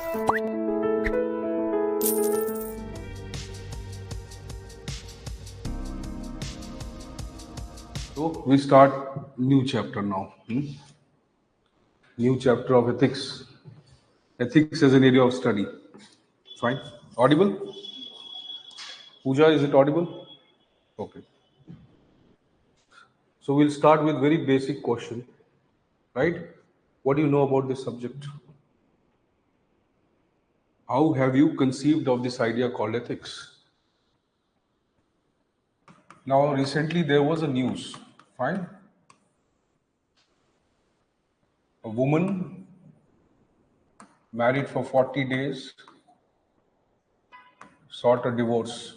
So we start new chapter now. New chapter of ethics. Ethics as an area of study. Fine. Audible? Pooja, is it audible? Okay. So we'll start with very basic question, right? What do you know about this subject? How have you conceived of this idea called ethics? Now, recently there was a news. Fine. A woman married for 40 days sought a divorce,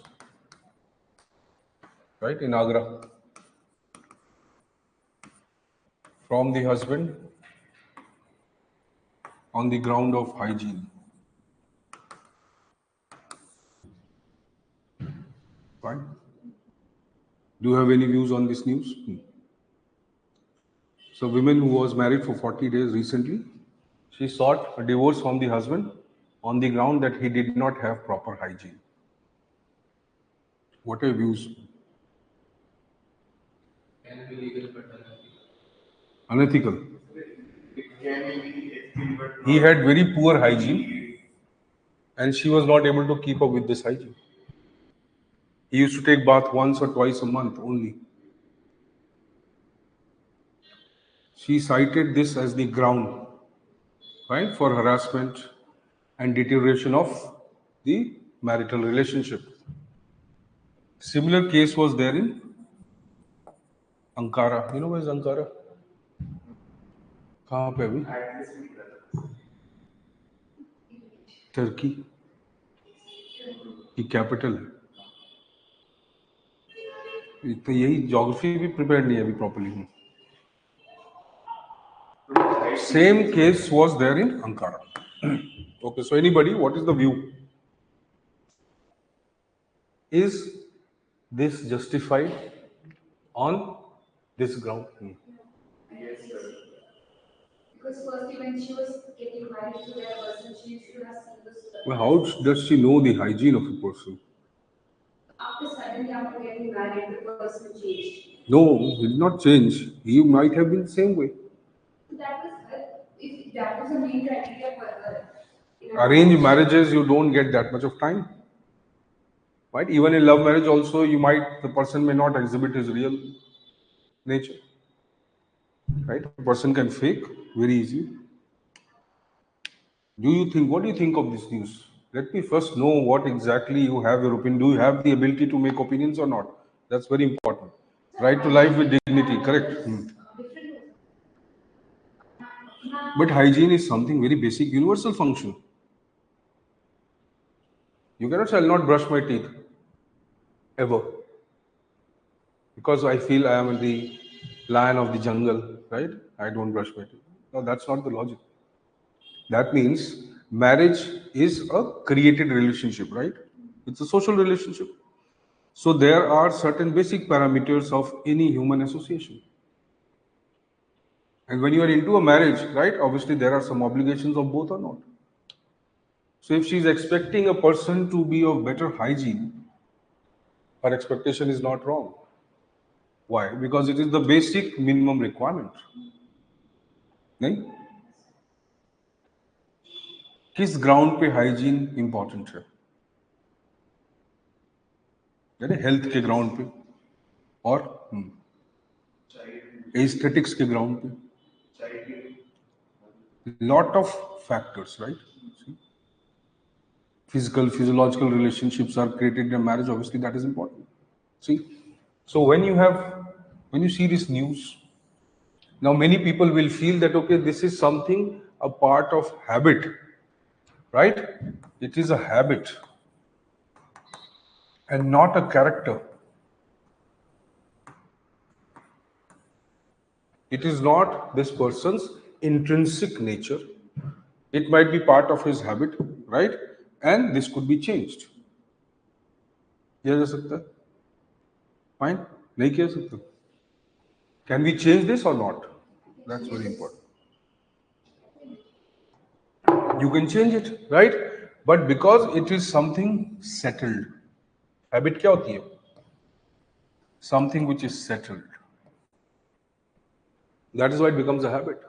right, in Agra from the husband on the ground of hygiene. Fine. Do you have any views on this news? So, woman who was married for 40 days recently, she sought a divorce from the husband on the ground that he did not have proper hygiene. What are your views? Can be legal but Unethical. it can be ethical but He had very poor hygiene and she was not able to keep up with this hygiene. He used to take bath once or twice a month only. She cited this as the ground, right, for harassment and deterioration of the marital relationship. Similar case was there in Ankara. You know where is Ankara? कहाँ पे अभी? Turkey की capital है. तो यही geography भी prepare नहीं है अभी properly. Same case was there in Ankara. Okay, so anybody, what is the view? Is this justified on this ground? Yes, sir. Because firstly, when she was getting married to that person, she should have seen this. Well, how does she know the hygiene of a person? Suddenly after getting married, the person changed. No, he did not change. He might have been the same way. That was if that was the main criteria for her. Arranged marriages, you don't get that much of time. Right? Even in love marriage also, the person may not exhibit his real nature. Right? A person can fake very easily. What do you think of this news? Let me first know what exactly you have your opinion. Do you have the ability to make opinions or not? That's very important. Right to life with dignity, correct? But hygiene is something very basic, universal function. You cannot say, I'll not brush my teeth. Ever. Because I feel I am the lion of the jungle, right? I don't brush my teeth. No, that's not the logic. That means marriage is a created relationship, right? It's a social relationship. So there are certain basic parameters of any human association. And when you are into a marriage, right, obviously there are some obligations of both or not. So if she is expecting a person to be of better hygiene, her expectation is not wrong. Why? Because it is the basic minimum requirement. नहीं? किस ground पे hygiene important है? यानी health के ground पे और aesthetics के ground पे. Lot of factors, right? Physiological relationships are created in a marriage. Obviously, that is important. See, so when you see this news, now many people will feel that okay, this is something a part of habit, right? It is a habit and not a character. It is not this person's intrinsic nature. It might be part of his habit, right? And this could be changed. किया जा सकता है? Fine? नहीं किया जा सकता? Can we change this or not? That's very important. you can change it, right? But because it is something settled, habit क्या होती है? Something which is settled. That is why it becomes a habit.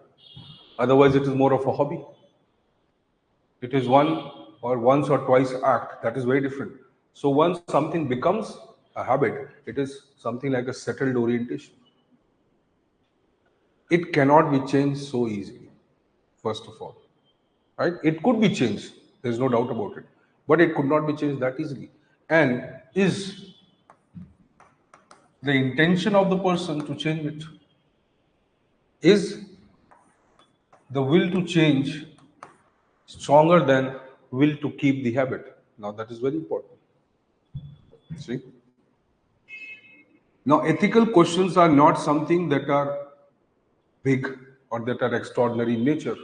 Otherwise, it is more of a hobby. It is one or once or twice act. That is very different. So once something becomes a habit, it is something like a settled orientation. It cannot be changed so easily, first of all. Right? It could be changed. There's no doubt about it. But it could not be changed that easily. And is the intention of the person to change it? Is the will to change stronger than will to keep the habit? Now that is very important. See? Now ethical questions are not something that are big or that are extraordinary in nature.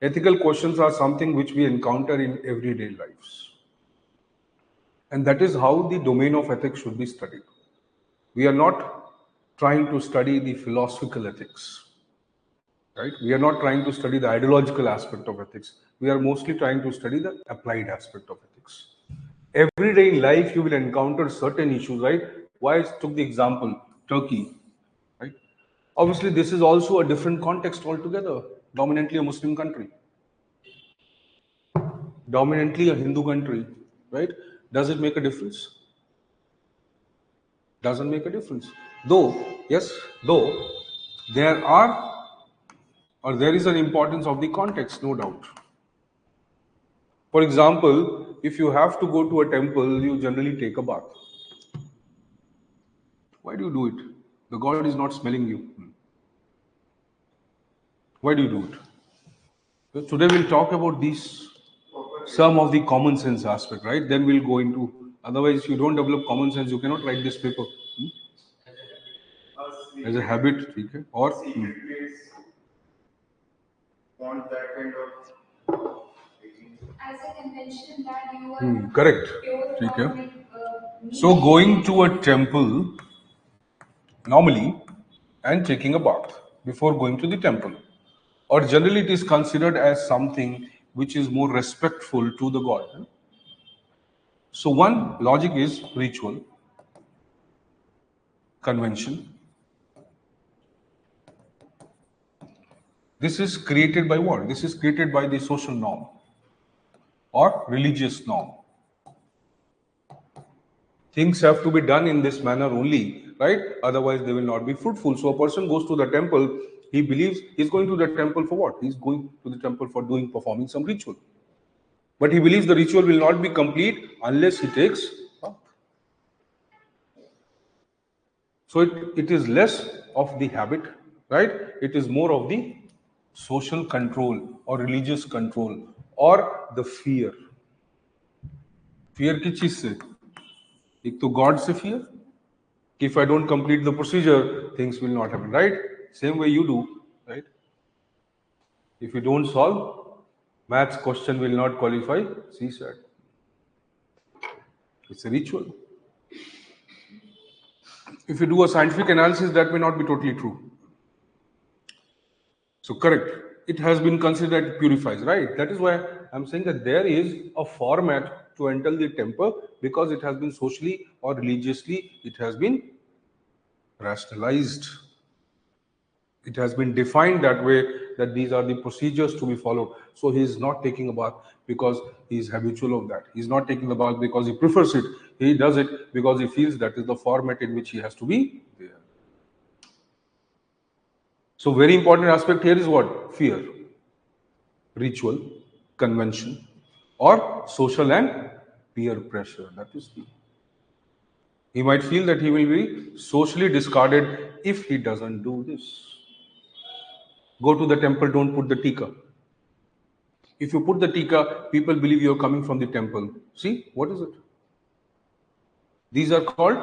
Ethical questions are something which we encounter in everyday lives. And that is how the domain of ethics should be studied. We are not trying to study the philosophical ethics, right? We are not trying to study the ideological aspect of ethics. We are mostly trying to study the applied aspect of ethics. Every day in life, you will encounter certain issues, right? Why I took the example, Turkey, right? Obviously, this is also a different context altogether, dominantly a Muslim country, dominantly a Hindu country, right? Does it make a difference? Doesn't make a difference. Though, yes, though there are or there is an importance of the context, no doubt. For example, if you have to go to a temple, you generally take a bath. Why do you do it? The God is not smelling you. Why do you do it? So today we'll talk about these, some of the common sense aspect, right? Then we'll go into, otherwise you don't develop common sense, you cannot write this paper. As a habit, okay? Or secret place want that kind of As I can mention that you are correct. pure Okay. from like, So going to a temple normally and taking a bath before going to the temple, or generally it is considered as something which is more respectful to the god. So one logic is ritual, convention. This is created by what? This is created by the social norm or religious norm. Things have to be done in this manner only, right? Otherwise, they will not be fruitful. So a person goes to the temple, he believes he's going to the temple for what? He's going to the temple for performing some ritual. But he believes the ritual will not be complete unless he takes bath. So it is less of the habit, right? It is more of the social control or religious control or the fear. Fear किस चीज से? एक तो God से fear. If I don't complete the procedure, things will not happen, right? Same way you do, right? If you don't solve, maths question will not qualify CSAT. It's a ritual. If you do a scientific analysis, that may not be totally true. So correct. It has been considered it purifies, right? That is why I'm saying that there is a format to enter the temple because it has been socially or religiously, it has been rationalized. It has been defined that way that these are the procedures to be followed. So he is not taking a bath because he is habitual of that. He is not taking the bath because he prefers it. He does it because he feels that is the format in which he has to be there. So very important aspect here is what? Fear, ritual, convention, or social and peer pressure. That is the. He might feel that he will be socially discarded if he doesn't do this. Go to the temple, don't put the tika. If you put the tika, people believe you're coming from the temple. See, what is it? These are called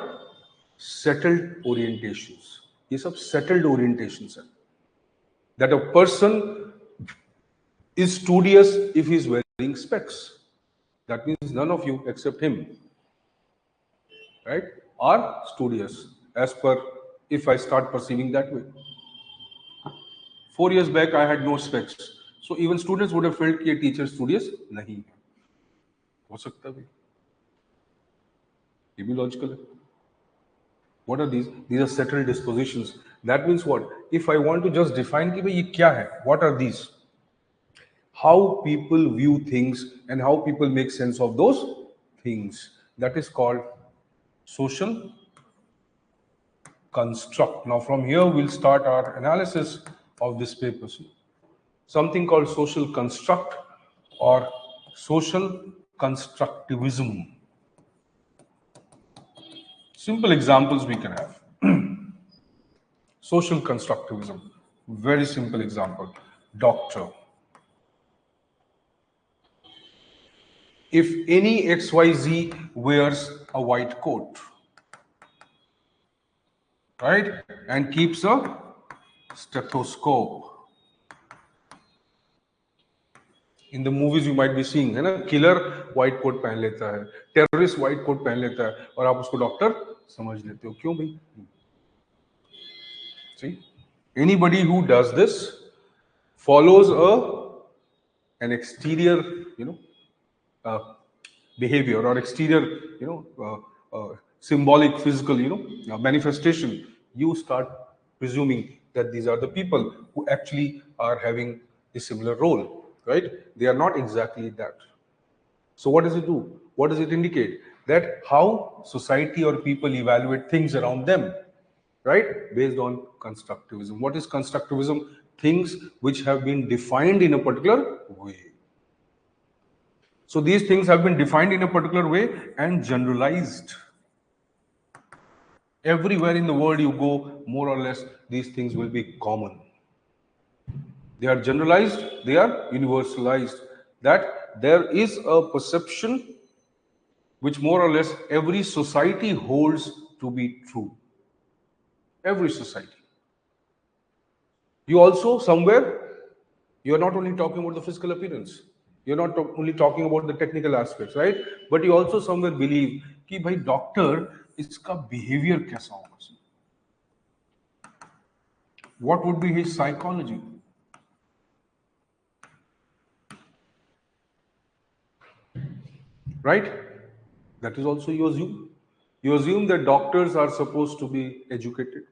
settled orientations. These are settled orientations. That a person is studious if he's wearing specs. That means none of you except him, right, are studious as per if I start perceiving that way. 4 years back, I had no specs. So even students would have felt कि ये teacher studious नहीं है. हो सकता है, ये भी logical है. What are these? These are settled dispositions. That means what? If I want to just define कि भाई ये क्या है, what are these? How people view things and how people make sense of those things. That is called social construct. Now from here we'll start our analysis of this paper. Something called social construct or social constructivism. Simple examples we can have. Social constructivism, very simple example. Doctor. If any XYZ wears a white coat, right, and keeps a stethoscope. In the movies you might be seeing, है ना, killer white coat पहन लेता है, terrorist white coat पहन लेता है, और आप उसको डॉक्टर समझ लेते हो. क्यों भाई? See, anybody who does this follows an exterior, behavior or exterior, symbolic, physical, manifestation. You start presuming that these are the people who actually are having a similar role, right? They are not exactly that. So what does it do? What does it indicate? That how society or people evaluate things around them, right? Based on constructivism. What is constructivism? Things which have been defined in a particular way. So these things have been defined in a particular way and generalized. Everywhere in the world you go, more or less, these things will be common. They are generalized, they are universalized. That there is a perception which more or less every society holds to be true. Every society. You also somewhere, you are not only talking about the physical appearance, you're not only talking about the technical aspects, right? But you also somewhere believe कि भाई doctor इसका behavior कैसा होगा? What would be his psychology? Right? That is also you assume. You assume that doctors are supposed to be educated,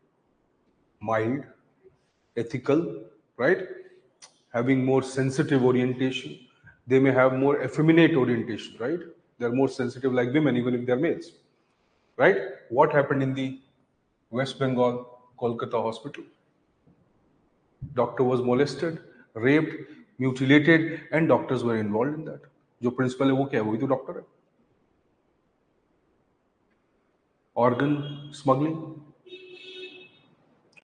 mild, ethical, right? Having more sensitive orientation. They may have more effeminate orientation, right? They're more sensitive like women, even if they're males, right? What happened in the West Bengal, Kolkata hospital? Doctor was molested, raped, mutilated, and doctors were involved in that. जो principal है वो क्या है? वही तो doctor है. Organ smuggling,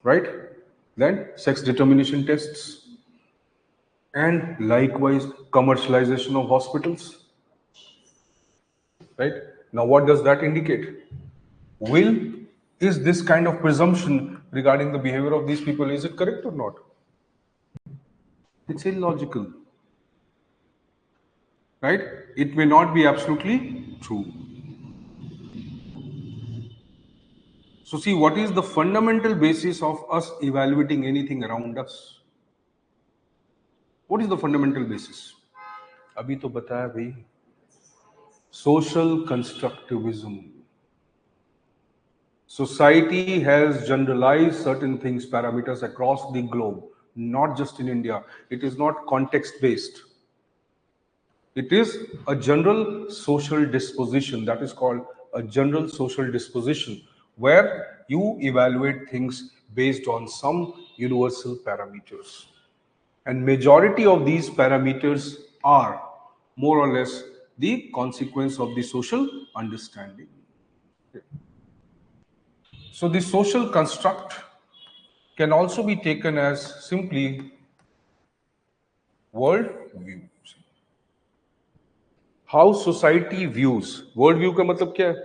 right? Then sex determination tests, and likewise commercialization of hospitals, right? Now what does that indicate? Is this kind of presumption regarding the behavior of these people, is it correct or not? It's illogical, right? It may not be absolutely true. So see, what is the fundamental basis of us evaluating anything around us? What is the fundamental basis? अभी तो बताया भाई, social constructivism. Society has generalized certain things, parameters across the globe, not just in India. It is not context based. It is a general social disposition. That is called a general social disposition, where you evaluate things based on some universal parameters. And majority of these parameters are more or less the consequence of the social understanding. So the social construct can also be taken as simply world view. How society views. World view का मतलब क्या है?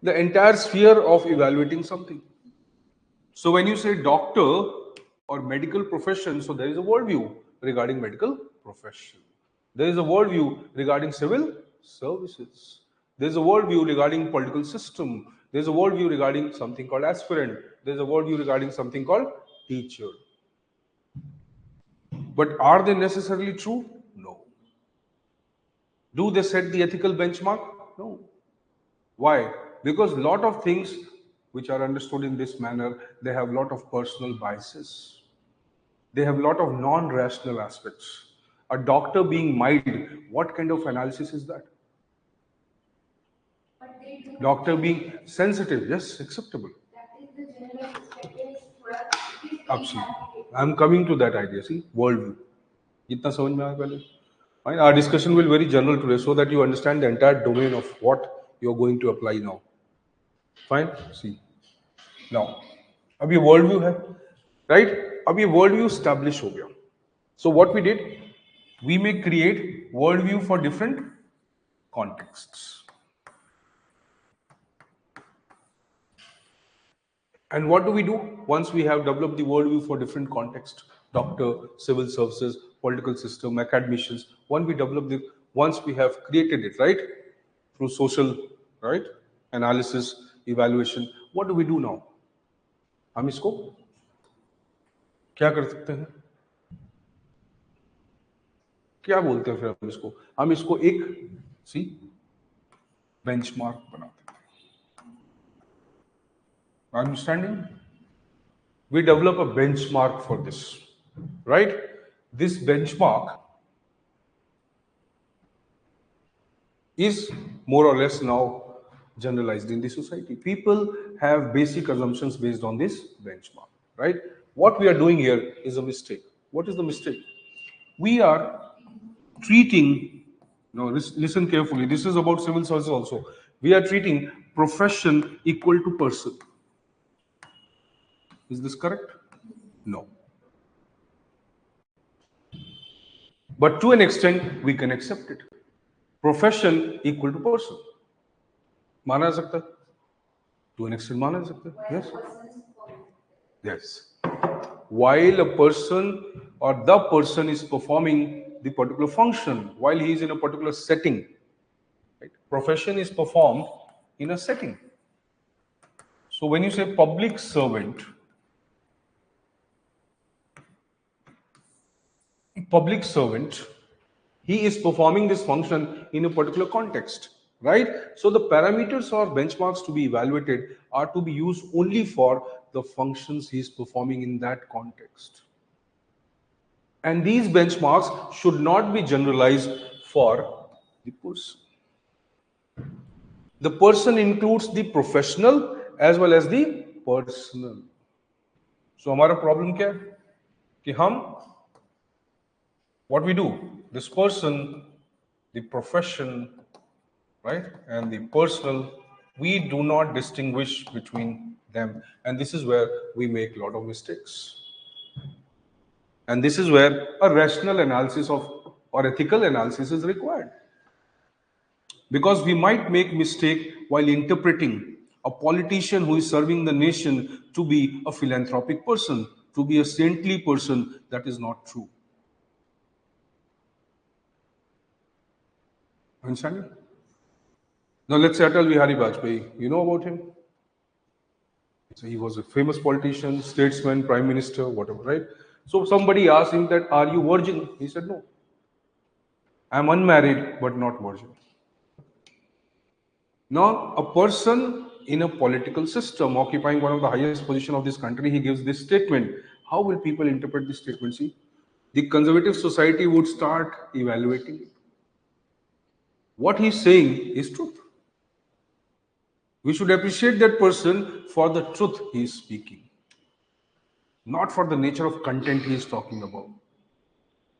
The entire sphere of evaluating something. So when you say doctor or medical profession, so there is a worldview regarding medical profession. There is a worldview regarding civil services. There is a worldview regarding political system. There is a worldview regarding something called aspirant. There is a worldview regarding something called teacher. But are they necessarily true? No. Do they set the ethical benchmark? No. Why? Because a lot of things which are understood in this manner, they have a lot of personal biases. They have a lot of non-rational aspects. A doctor being mild, what kind of analysis is that? But they do not Doctor change. being sensitive, yes, acceptable. That is the general perspective is थोड़ा it is Absolutely. I'm coming to that idea. See, worldview. Itna समझ में आया पहले? Fine. Our discussion will be very general today so that you understand the entire domain of what you're going to apply now. Fine. See. Now, अब ये worldview है, right? अब ये worldview establish हो गया. So what we did, we may create worldview for different contexts. And what do we do once we have developed the worldview for different contexts? Doctor, civil services, political system, academicians. Once we have created it, right? Through social, right? Analysis, evaluation. What do we do now? हम इसको क्या कर सकते हैं? क्या बोलते हैं फिर हम इसको? हम इसको एक बेंचमार्क बनाते हैं. Understanding? We develop a benchmark for this, right? This benchmark is more or less now generalized in the society. People have basic assumptions based on this benchmark, right? What we are doing here is a mistake. What is the mistake? We are treating, no, listen carefully, this is about civil services also. We are treating profession equal to person. Is this correct? No. But to an extent, we can accept it. Profession equal to person. माना जा सकता है? To an extent माना जा सकता है? Yes? Yes. While a person or the person is performing the particular function, while he is in a particular setting, right? Profession is performed in a setting. So when you say public servant, he is performing this function in a particular context, right? So the parameters or benchmarks to be evaluated are to be used only for the functions he is performing in that context. And these benchmarks should not be generalized for the person. The person includes the professional as well as the personal. So हमारा problem क्या है कि हम what we do, this person, the profession, right, and the personal, we do not distinguish between them. And this is where we make a lot of mistakes. And this is where a rational analysis of or ethical analysis is required. Because we might make mistake while interpreting a politician who is serving the nation to be a philanthropic person, to be a saintly person. That is not true. Understand? Now let's say Atal Bihari Vajpayee. You know about him? So he was a famous politician, statesman, prime minister, whatever, right? So somebody asked him that, are you virgin? He said, no. I'm unmarried, but not virgin. Now, a person in a political system occupying one of the highest positions of this country, he gives this statement. How will people interpret this statement? See, the conservative society would start evaluating it. What he's saying is truth. We should appreciate that person for the truth he is speaking, not for the nature of content he is talking about.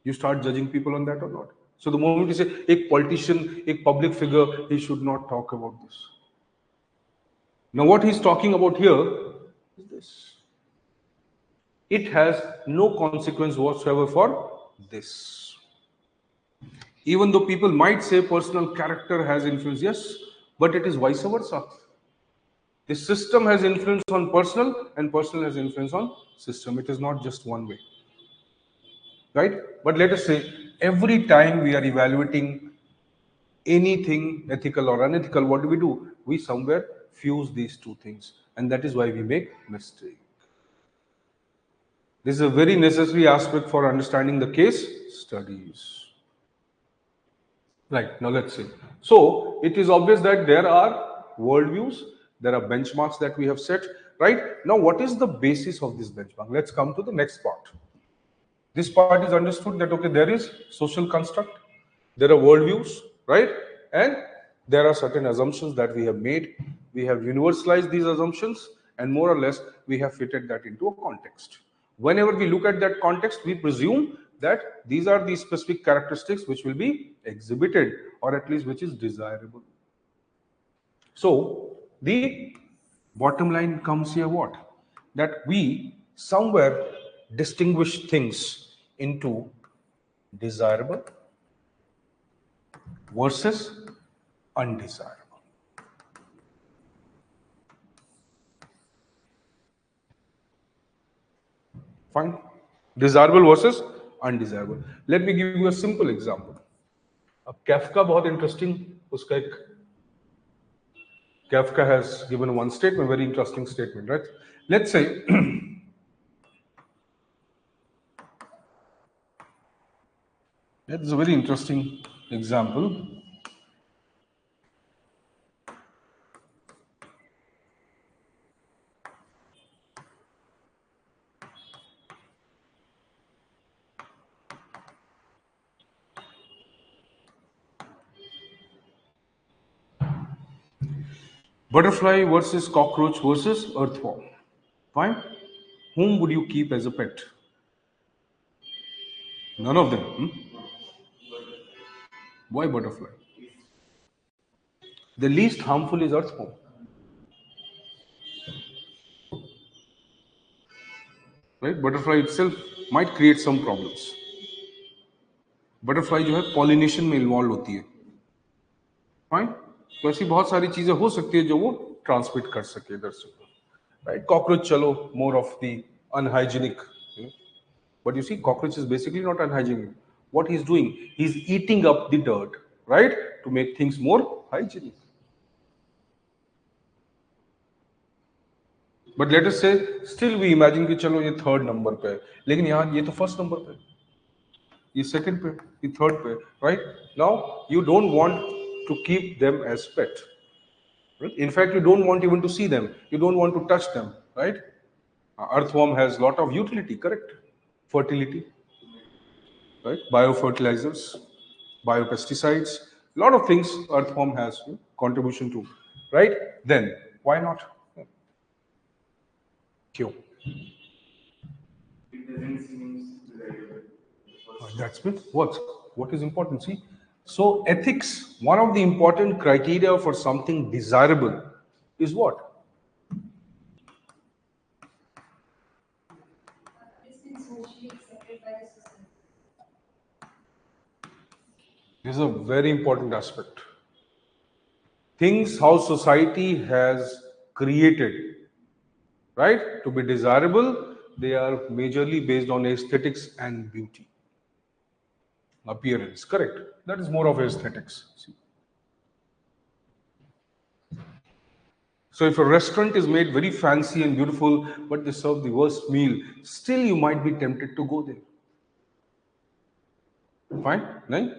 You start judging people on that or not. So the moment you say, a politician, a public figure, he should not talk about this. Now what he's talking about here is this. It has no consequence whatsoever for this. Even though people might say personal character has influence, yes, but it is vice versa. The system has influence on personal and personal has influence on system. It is not just one way. Right? But let us say every time we are evaluating anything ethical or unethical, what do? We somewhere fuse these two things. And that is why we make mistake. This is a very necessary aspect for understanding the case studies. Right, now let's see. So it is obvious that there are worldviews, there are benchmarks that we have set, right? Now, what is the basis of this benchmark? Let's come to the next part. This part is understood that, okay, there is social construct, there are worldviews, right? And there are certain assumptions that we have made. We have universalized these assumptions, and more or less, we have fitted that into a context. Whenever we look at that context, we presume that these are the specific characteristics which will be exhibited, or at least which is desirable. So the bottom line comes here what? That we somewhere distinguish things into desirable versus undesirable. Fine. Desirable versus undesirable. Let me give you a simple example. अब कैफका बहुत interesting उसका एक Kafka has given one statement, very interesting statement, right? Let's say that's a very interesting example. Butterfly versus cockroach versus earthworm. Fine. Whom would you keep as a pet? None of them. Why butterfly? The least harmful is earthworm. Right? Butterfly itself might create some problems. Butterfly जो है pollination में involve होती है. Fine. तो ऐसी बहुत सारी चीजें हो सकती है जो वो ट्रांसमिट कर सके इधर से. राइट. कॉकरोच चलो more of the unhygienic. But you see, cockroach is basically not unhygienic. What he's doing, he's eating up the dirt, right, to make things more hygienic. But let us say, still we imagine कि चलो ये third number पे है, लेकिन यहाँ ये तो first number पे, ये second पे, ये third पे, right? Now you don't want to keep them as pet. Right? In fact, you don't want even to see them. You don't want to touch them, right? Earthworm has lot of utility, correct? Fertility. Right? Biofertilizers, biopesticides, a lot of things earthworm has contribution to, right? Then why not? Q. It doesn't seem desirable. That's it. What is important? See, so ethics, one of the important criteria for something desirable is what? It's been socially accepted by the society. This is a very important aspect. Things how society has created, right, to be desirable, they are majorly based on aesthetics and beauty. Appearance, correct. That is more of aesthetics. See. So if a restaurant is made very fancy and beautiful, but they serve the worst meal, still you might be tempted to go there. Fine? No?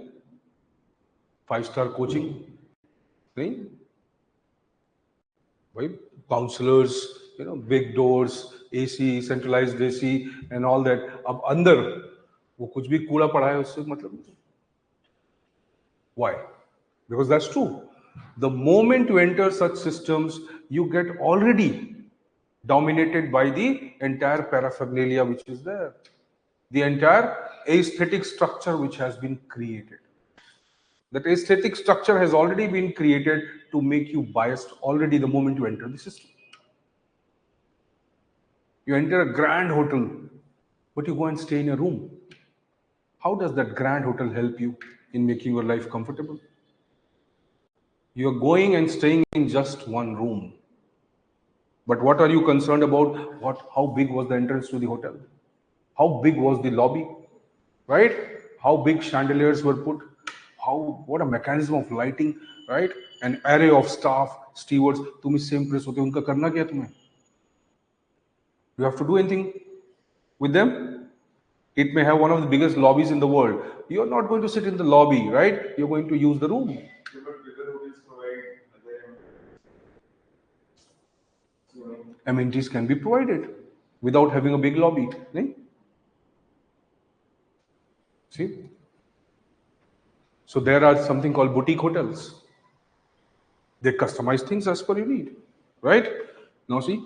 5-star coaching? No? Right? Counselors, big doors, AC, centralized AC, and all that. अब अंदर वो कुछ भी कूड़ा पड़ा है उससे मतलब नहीं. Why? Because that's true. The moment you enter such systems, you get already dominated by the entire paraphernalia which is there, the entire aesthetic structure which has been created. That aesthetic structure has already been created to make you biased already the moment you enter the system. You enter a grand hotel, but you go and stay in a room. How does that grand hotel help you in making your life comfortable? You are going and staying in just one room. But what are you concerned about? How big was the entrance to the hotel? How big was the lobby? Right? How big chandeliers were put? What a mechanism of lighting, right? An array of staff, stewards. तुम इस same place होते हो, उनका करना क्या तुम्हें? You have to do anything? with them. It may have one of the biggest lobbies in the world. You're not going to sit in the lobby, right? You're going to use the room. Yeah, but bigger hotels provide other Amenities can be provided without having a big lobby. Nahin? See? So there are something called boutique hotels. They customize things as per your need, right? Now see,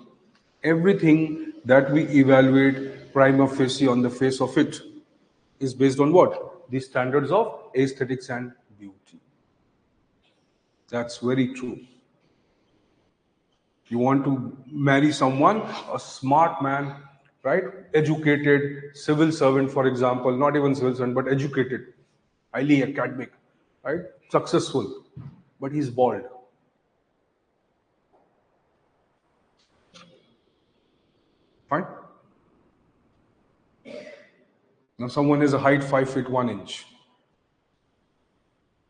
everything that we evaluate prima facie on the face of it is based on what? The standards of aesthetics and beauty. That's very true. You want to marry someone, a smart man, right? Educated, civil servant, for example, not even civil servant, but educated, highly academic, right? Successful, but he's bald. Fine. Now someone has a height 5 feet 1 inch,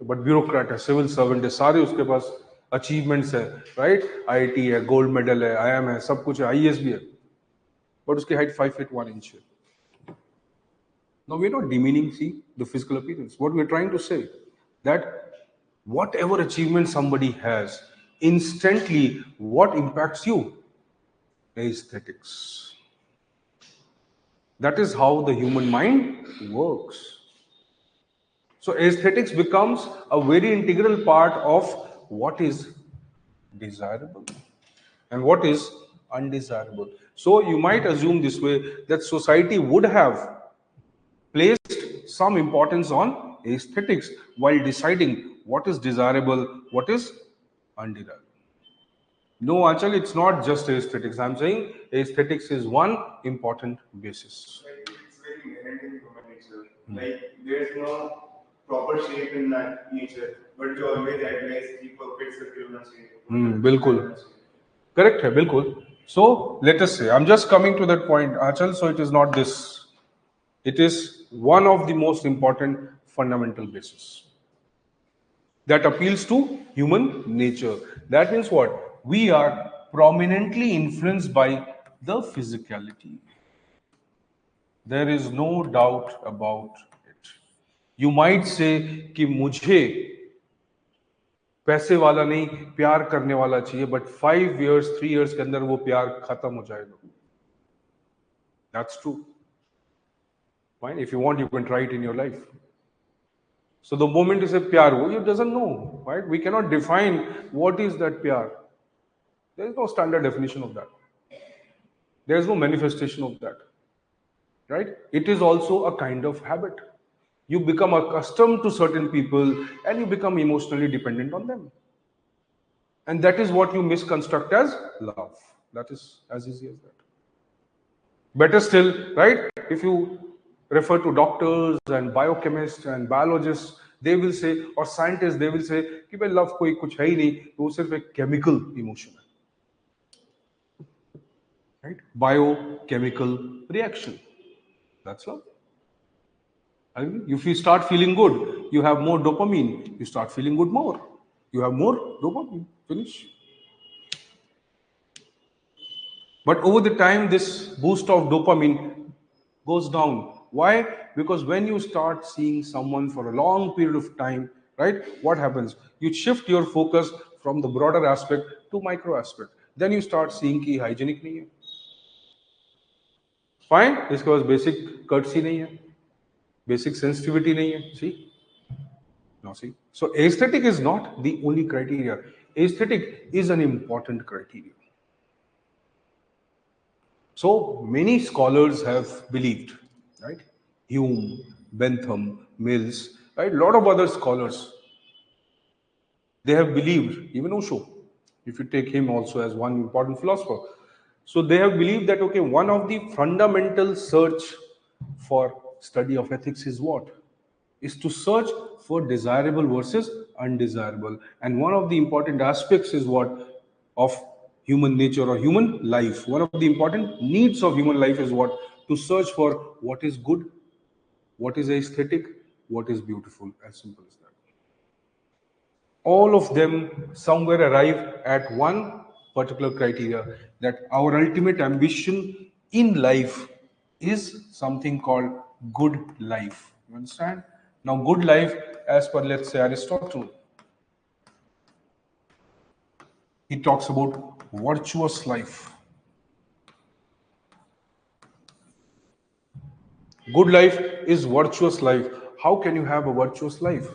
but bureaucrat है, civil servant है, सारे उसके पास achievements है, right? IIT है, gold medal है, IIM है, सब कुछ है, IES भी है, but उसकी height 5 feet 1 inch है. Now we're not demeaning, see, the physical appearance. What we're trying to say that whatever achievement somebody has, instantly what impacts you? Aesthetics. That is how the human mind works. So aesthetics becomes a very integral part of what is desirable and what is undesirable. So you might assume this way that society would have placed some importance on aesthetics while deciding what is desirable, what is undesirable. No, Achal, it's not just aesthetics. I'm saying aesthetics is one important basis. like it's very inherent in human nature. Like there's no proper shape in that nature, but we always idolize the perfect circular shape. बिल्कुल correct है बिल्कुल. So let us say I'm just coming to that point, Achal. So it is not this. It is one of the most important fundamental basis that appeals to human nature. That means what? We are prominently influenced by the physicality. There is no doubt about it. You might say कि मुझे पैसे वाला नहीं प्यार करने वाला चाहिए, but 5 years 3 years के अंदर वो प्यार खत्म हो जाएगा. That's true. Fine. If you want, you can try it in your life. So the moment you say pyar ho, you doesn't know, right? We cannot define what is that pyar. There is no standard definition of that. There is no manifestation of that, right? It is also a kind of habit. You become accustomed to certain people and you become emotionally dependent on them. And that is what you misconstruct as love. That is as easy as that. Better still, right? If you refer to doctors and biochemists and biologists, they will say, or scientists, they will say कि भाई love कोई कुछ है ही नहीं, वो सिर्फ एक chemical emotion है, right? Biochemical reaction. That's love. If you start feeling good, you have more dopamine. You start feeling good more. You have more dopamine. Finish. But over the time, this boost of dopamine goes down. Why? Because when you start seeing someone for a long period of time, right, what happens? You shift your focus from the broader aspect to micro aspect. Then you start seeing कि hygienic नहीं है. Fine, इसके पास basic courtesy नहीं है, basic sensitivity नहीं है. See? Now see. So aesthetic is not the only criteria. Aesthetic is an important criteria. So many scholars have believed, right? Hume, Bentham, Mills, right? A lot of other scholars, they have believed, even Osho, if you take him also as one important philosopher. So they have believed that, okay, one of the fundamental search for study of ethics is what? Is to search for desirable versus undesirable. And one of the important aspects is what? Of human nature or human life. One of the important needs of human life is what? To search for what is good, what is aesthetic, what is beautiful. As simple as that. All of them somewhere arrive at one particular criteria, that our ultimate ambition in life is something called good life. You understand? Now, good life, as per let's say Aristotle, he talks about virtuous life. Good life is virtuous life. How can you have a virtuous life?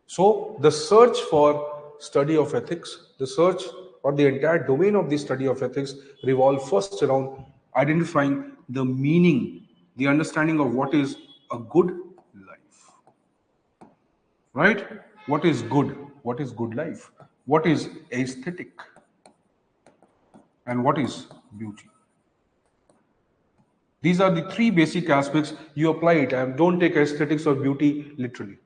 So the search for study of ethics, the search or the entire domain of the study of ethics revolve first around identifying the meaning, the understanding of what is a good life. Right? What is good? What is good life? What is aesthetic? And what is beauty? These are the three basic aspects. You apply it and don't take aesthetics or beauty literally.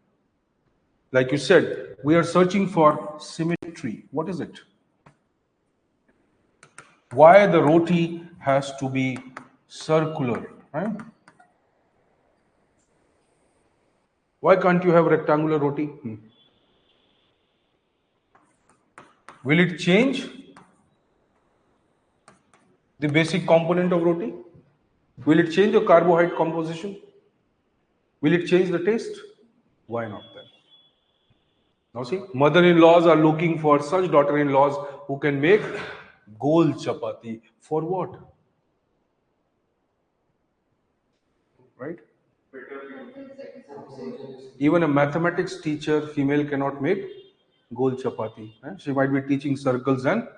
Like you said, we are searching for symmetry. What is it? Why the roti has to be circular? Right? Why can't you have rectangular roti? Will it change the basic component of roti? Will it change the carbohydrate composition? Will it change the taste? Why not then? Now see, mother-in-laws are looking for such daughter-in-laws who can make goal chapati. For what? Right? Even a mathematics teacher, female, cannot make goal chapati. She might be teaching circles and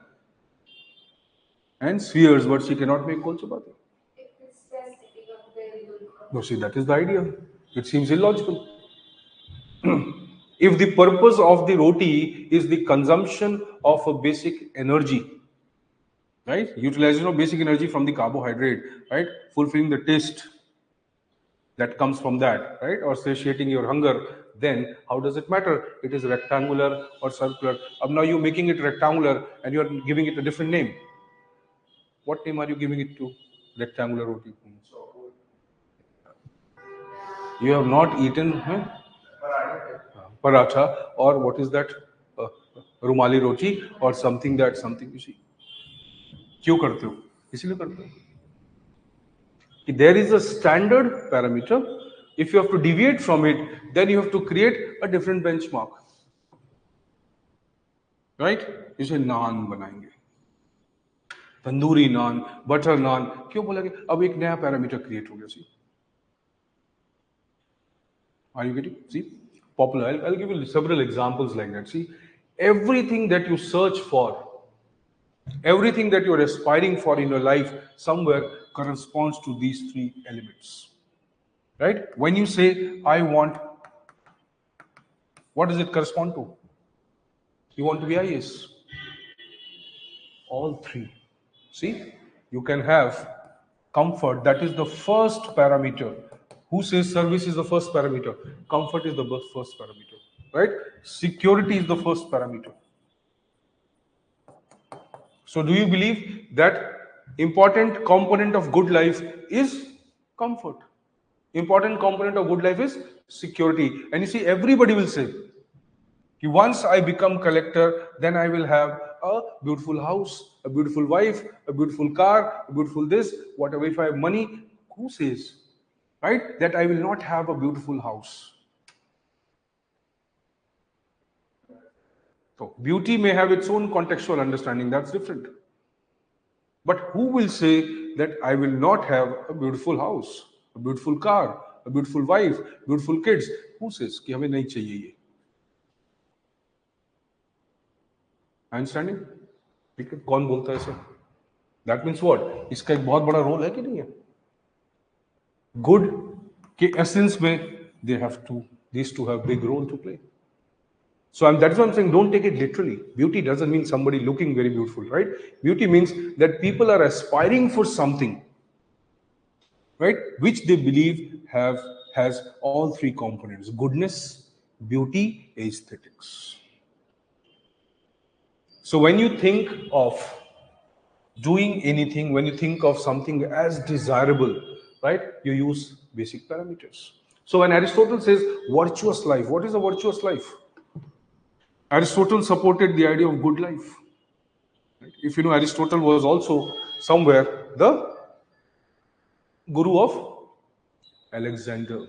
spheres, but she cannot make goal chapati. No, see, that is the idea. It seems illogical. If the purpose of the roti is the consumption of a basic energy, right? Utilization of basic energy from the carbohydrate, right? Fulfilling the taste that comes from that, right? Or satiating your hunger, then how does it matter? It is rectangular or circular. Now you're making it rectangular and you're giving it a different name. What name are you giving it to? Rectangular roti. You have not eaten paratha, or what is that? Rumali roti or something you see. क्यों करते हो? इसलिए करते हो. There is a standard parameter. If you have to deviate from it, then you have to create a different benchmark. Right? You say naan बनाएंगे, तंदूरी नान, butter नान. क्यों बोला कि अब एक नया पैरामीटर क्रिएट हो गया. See, are you getting? See, popular. I'll give you several examples like that. See, everything that you search for, everything that you're aspiring for in your life somewhere corresponds to these three elements. Right? When you say, I want, what does it correspond to? You want to be IAS. All three. See, you can have comfort. That is the first parameter. Who says service is the first parameter? Comfort is the first parameter. Right? Security is the first parameter. So do you believe that important component of good life is comfort? Important component of good life is security. And you see, everybody will say, once I become collector, then I will have a beautiful house, a beautiful wife, a beautiful car, a beautiful this, whatever. If I have money, who says, right, that I will not have a beautiful house? So beauty may have its own contextual understanding, that's different. But who will say that I will not have a beautiful house, a beautiful car, a beautiful wife, beautiful kids? Who says कि हमें नहीं चाहिए ये? Understanding? ठीक है, कौन बोलता है सर? That means what? इसका एक बहुत बड़ा रोल है कि नहीं है? Good के essence में these two have big role to play. So that's why I'm saying don't take it literally. Beauty doesn't mean somebody looking very beautiful, right? Beauty means that people are aspiring for something, right? Which they believe has all three components: goodness, beauty, aesthetics. So when you think of doing anything, when you think of something as desirable, right, you use basic parameters. So when Aristotle says virtuous life, what is a virtuous life? Aristotle supported the idea of good life. Right? If you know, Aristotle was also somewhere the guru of Alexander.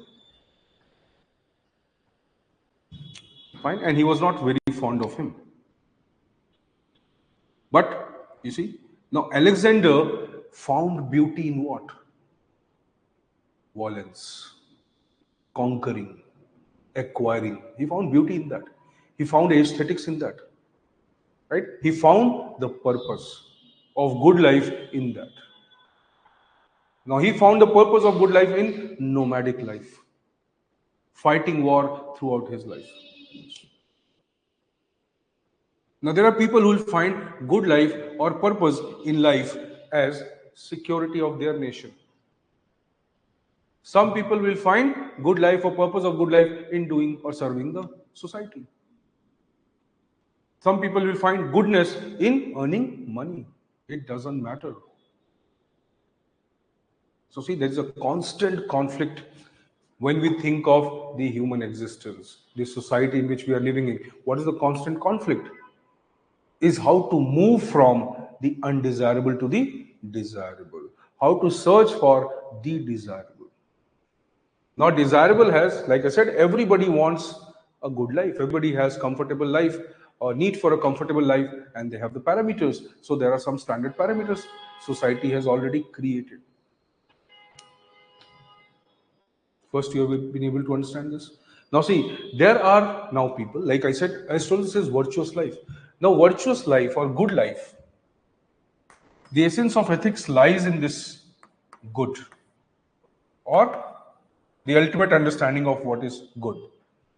Fine, and he was not very fond of him. But you see, now Alexander found beauty in what? Violence, conquering, acquiring. He found beauty in that. He found aesthetics in that. Right? He found the purpose of good life in that. Now he found the purpose of good life in nomadic life, fighting war throughout his life. Now there are people who will find good life or purpose in life as security of their nation. Some people will find good life or purpose of good life in doing or serving the society. Some people will find goodness in earning money. It doesn't matter. So see, there is a constant conflict when we think of the human existence, the society in which we are living in. What is the constant conflict? Is how to move from the undesirable to the desirable. How to search for the desirable. Now, desirable has, like I said, everybody wants a good life. Everybody has comfortable life or need for a comfortable life, and they have the parameters. So there are some standard parameters society has already created. First, you have been able to understand this. Now, see, there are now people, like I said, Aristotle says virtuous life. Now, virtuous life or good life, the essence of ethics lies in this good or the ultimate understanding of what is good,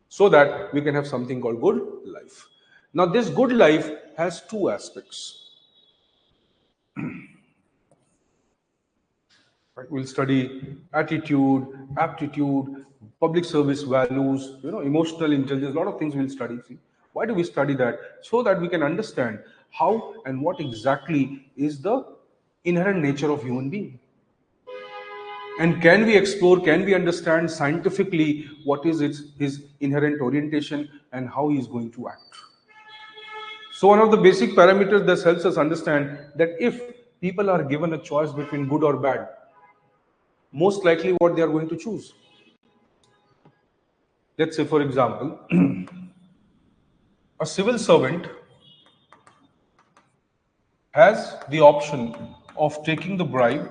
so that we can have something called good life. Now, this good life has two aspects. Right? We'll study attitude, aptitude, public service values, emotional intelligence, a lot of things we'll study. See, why do we study that? So that we can understand how and what exactly is the inherent nature of human being. And can we explore, can we understand scientifically what is his inherent orientation and how he is going to act? So one of the basic parameters that helps us understand that if people are given a choice between good or bad, most likely what they are going to choose. Let's say, for example, a civil servant has the option of taking the bribe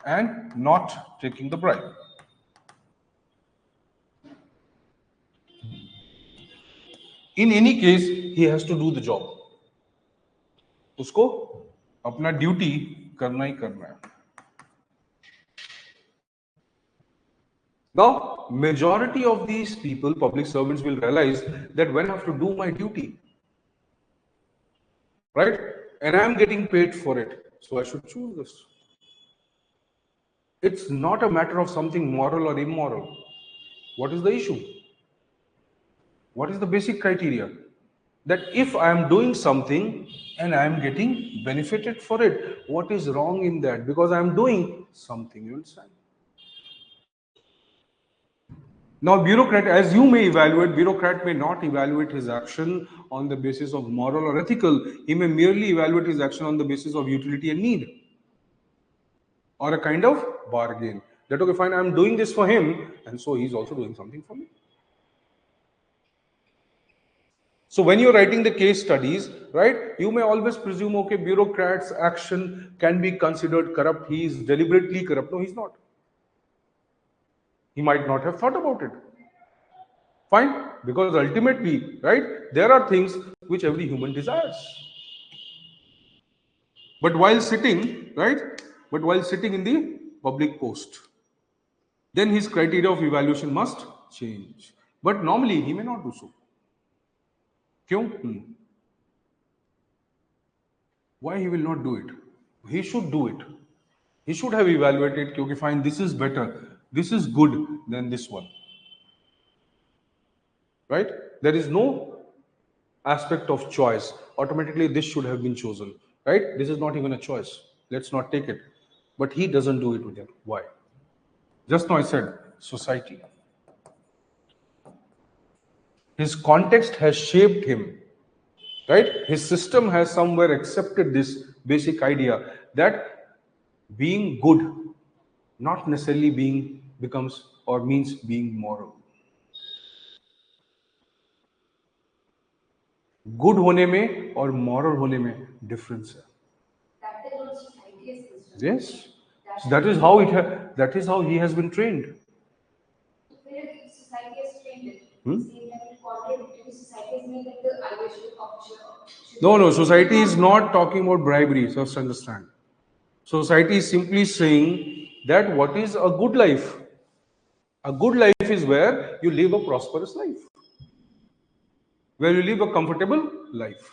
and not taking the bribe. In any case, he has to do the job. उसको अपना duty करना ही करना है. Now, majority of these people, public servants, will realize that when I have to do my duty, right, and I am getting paid for it, so I should choose this. It's not a matter of something moral or immoral. What is the issue? What is the basic criteria? That if I am doing something and I am getting benefited for it, what is wrong in that? Because I am doing something, you understand? Now, bureaucrat, as you may evaluate, bureaucrat may not evaluate his action on the basis of moral or ethical. He may merely evaluate his action on the basis of utility and need, or a kind of bargain. That, okay, fine, I'm doing this for him, and so he's also doing something for me. So when you're writing the case studies, right, you may always presume, okay, bureaucrat's action can be considered corrupt. He is deliberately corrupt. No, he's not. He might not have thought about it. Fine, because ultimately, right, there are things which every human desires. But while sitting, right, in the public post, then his criteria of evaluation must change. But normally, he may not do so. Kyun? Why he will not do it? He should do it. He should have evaluated, okay, fine, this is better, this is good than this one. Right? There is no aspect of choice. Automatically, this should have been chosen. Right? This is not even a choice. Let's not take it. But he doesn't do it with them. Why? Just now I said, society. His context has shaped him. Right? His system has somewhere accepted this basic idea that being good not necessarily becomes or means being moral. Good होने में और moral होने में difference है. That is what society has wisdom. Yes, so that is how he has been trained. Where society has trained it. Saying that it contradictory, society has made that the ideal of No, society is not talking about bribery, just understand. Society is simply saying that what is a good life? A good life is where you live a prosperous life, where you live a comfortable life.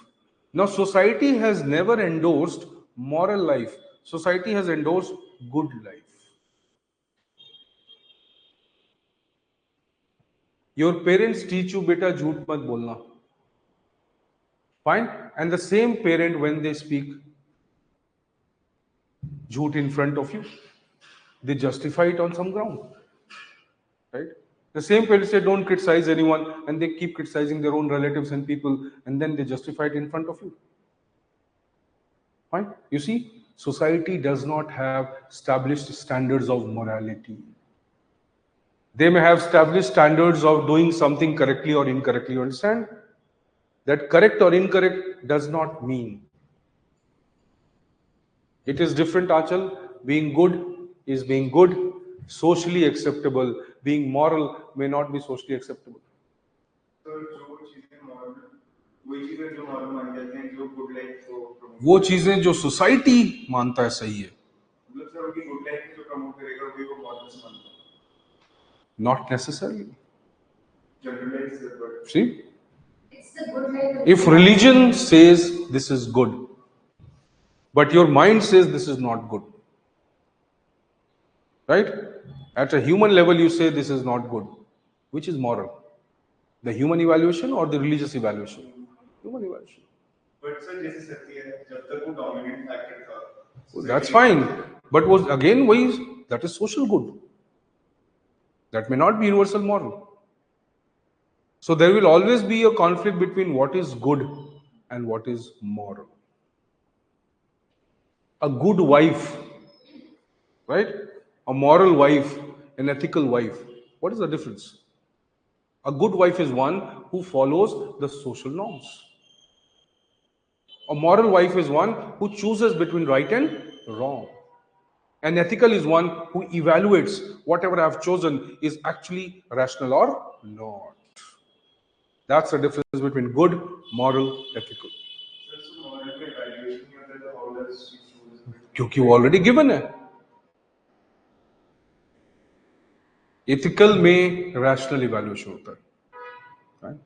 Now, society has never endorsed moral life. Society has endorsed good life. Your parents teach you, beta, jhoot mat bolna. Fine? And the same parent, when they speak jhoot in front of you, they justify it on some ground. Right? The same parents say don't criticize anyone, and they keep criticizing their own relatives and people, and then they justify it in front of you. Fine? You see, society does not have established standards of morality. They may have established standards of doing something correctly or incorrectly. You understand? That correct or incorrect does not mean. It is different, Achal. Being good is being good, socially acceptable. Being moral may not be socially acceptable. So जो चीजें moral, वही चीजें जो moral मान जाते हैं, जो good life को promote वो चीजें जो सोसाइटी मानता है सही है, मतलब सर उनकी good life को जो promote करेगा वही वो morals मानता है. not necessarily. Generalize the word. See, It's the good life. if religion says this is good, but your mind says this is not good, right? At a human level, you say this is not good. Which is moral? The human evaluation or the religious evaluation? Human evaluation. But sir, जैसे सत्य है, जब तक वो dominant factor था. Well, that's fine. But was again, why is that is social good? That may not be universal moral. So there will always be a conflict between what is good and what is moral. A good wife, right? A moral wife, an ethical wife. What is the difference? A good wife is one who follows the social norms. A moral wife is one who chooses between right and wrong. An ethical is one who evaluates whatever I have chosen is actually rational or not. That's the difference between good, moral, ethical. Sir, so moral का evaluation नहीं होता तो how does she choose? क्योंकि वो already given है. Ethical में rational evaluation होता है. Fine.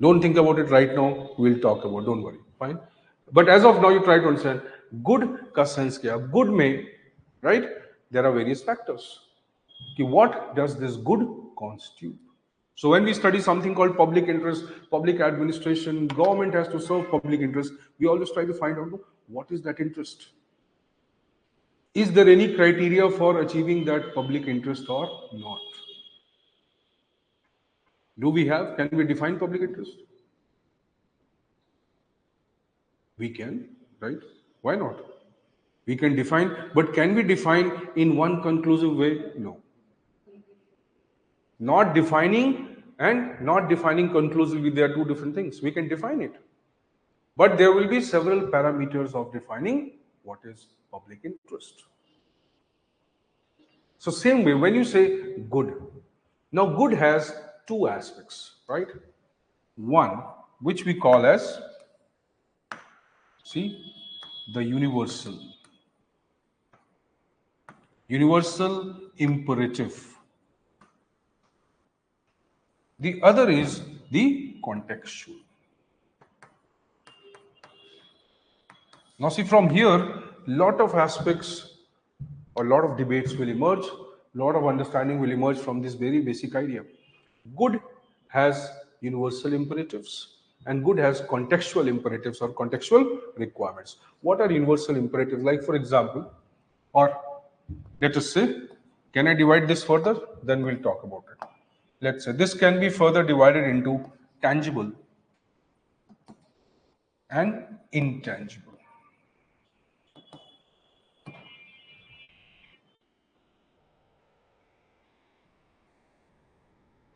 Don't think about it right now. We'll talk about. Don't worry. Fine. But as of now, you try to understand good का sense क्या. Good में, right? There are various factors. कि what does this good constitute? So when we study something called public interest, public administration, government has to serve public interest. We always try to find out what is that interest. Is there any criteria for achieving that public interest or not? Do we have? Can we define public interest? We can, right? Why not? We can define, but can we define in one conclusive way? No. Not defining and not defining conclusively, they are two different things. We can define it. But there will be several parameters of defining what is public interest. So same way, when you say good, now good has two aspects, right? One, which we call as, see, the universal imperative. The other is the contextual. Now see, from here, lot of aspects or lot of debates will emerge, lot of understanding will emerge from this very basic idea. Good has universal imperatives and good has contextual imperatives or contextual requirements. What are universal imperatives? Like for example, or let us say, can I divide this further? Then we'll talk about it. Let's say this can be further divided into tangible and intangible.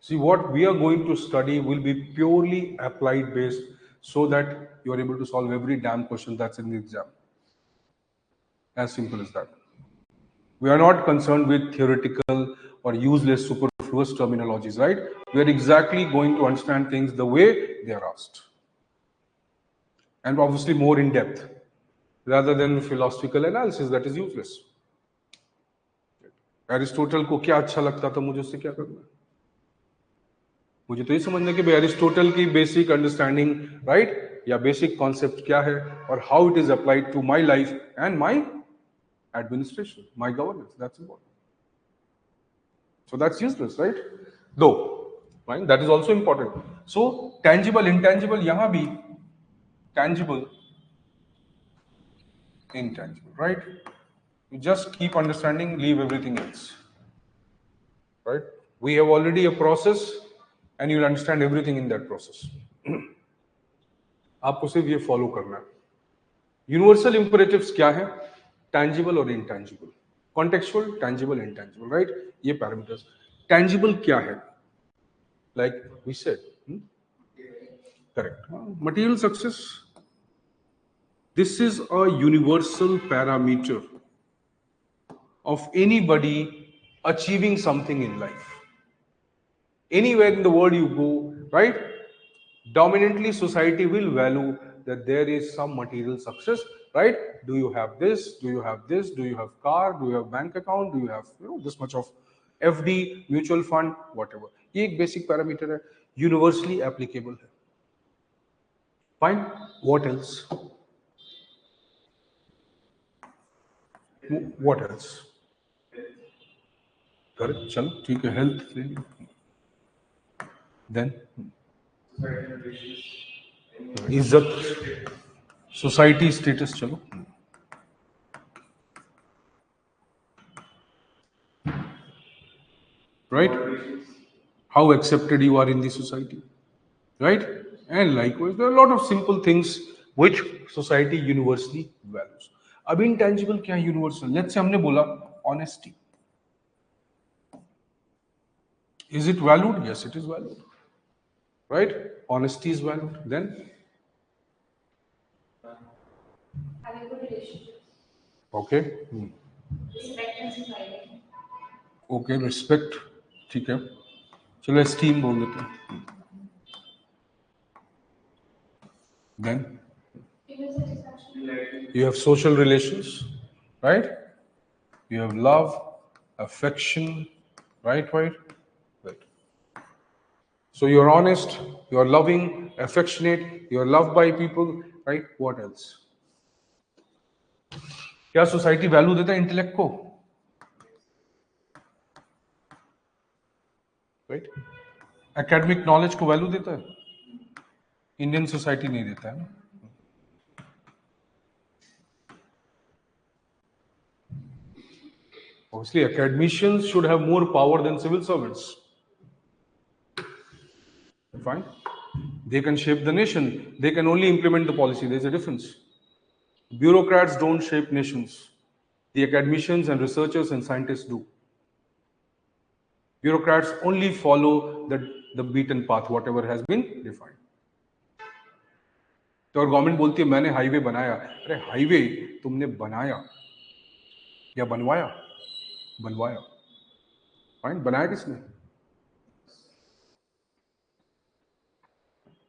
See, what we are going to study will be purely applied based, so that you are able to solve every damn question that's in the exam. As simple as that. We are not concerned with theoretical or useless superfluous terminologies, right? We are exactly going to understand things the way they are asked, and obviously more in depth, rather than philosophical analysis that is useless. Aristotle को क्या अच्छा लगता था, मुझे उससे क्या करना है? मुझे तो ये समझना कि भाई एरिस्टोटल की बेसिक अंडरस्टैंडिंग, राइट, या बेसिक कॉन्सेप्ट क्या है, और how it is applied to my life and my administration, my governance. That's important. So that's useless, right? Though, right? That is also important. So tangible, intangible, yahan bhi tangible, intangible, right? You just keep understanding, leave everything else, right? We have already a process, and you'll understand everything in that process. आपको सिर्फ ये follow करना है. Universal इंपरेटिव्स क्या है? Tangible और intangible, contextual, tangible, intangible, right? ये parameters. Tangible क्या है? Like we said, correct, material success. This is a universal parameter of anybody achieving something in life. Anywhere in the world you go, right? Dominantly, society will value that there is some material success, right? Do you have this? Do you have this? Do you have car? Do you have bank account? Do you have this much of FD, mutual fund, whatever? ये एक basic parameter है, universally applicable है. Fine. What else? What else? Correct, चलो ठीक है, health ले लो. Then इज्जत, society status, चलो. Right? How accepted you are in the society, right? And likewise, there are a lot of simple things which society universally values. अब intangible क्या है universal? Let's say हमने बोला honesty. Is it valued? Yes, it is valued. Right? Honesty is valued. Then? Having good relationships. Okay. Respect in society. Okay, respect. ठीक है. चलो esteem बोल देते हैं. Then? Human satisfaction. You have social relations, right? You have love, affection, right? Right. So you're honest, you're loving, affectionate, you're loved by people, right? What else? क्या society value देता है intellect को? Right? Academic knowledge को value देता है? Indian society नहीं देता है. Obviously, academicians should have more power than civil servants. Fine. They can shape the nation. They can only implement the policy. There's a difference. Bureaucrats don't shape nations. The academicians and researchers and scientists do. Bureaucrats only follow the beaten path, whatever has been defined. तो और government बोलती है मैंने highway बनाया. अरे highway तुमने बनाया या बनवाया? बनवाया. फाइन. बनाया किसने?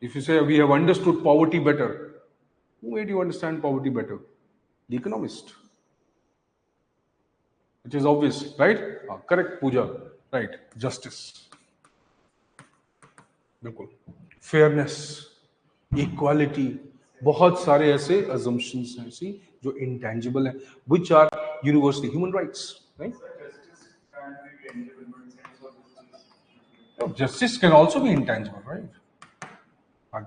If you say we have understood poverty better, who made you understand poverty better? The economist. It is obvious, right? Correct, Pooja. Right. Justice. बिल्कुल. Fairness, equality. बहुत सारे ऐसे assumptions हैं सी जो intangible हैं, which are universally human rights, right? Justice can also be intangible, right?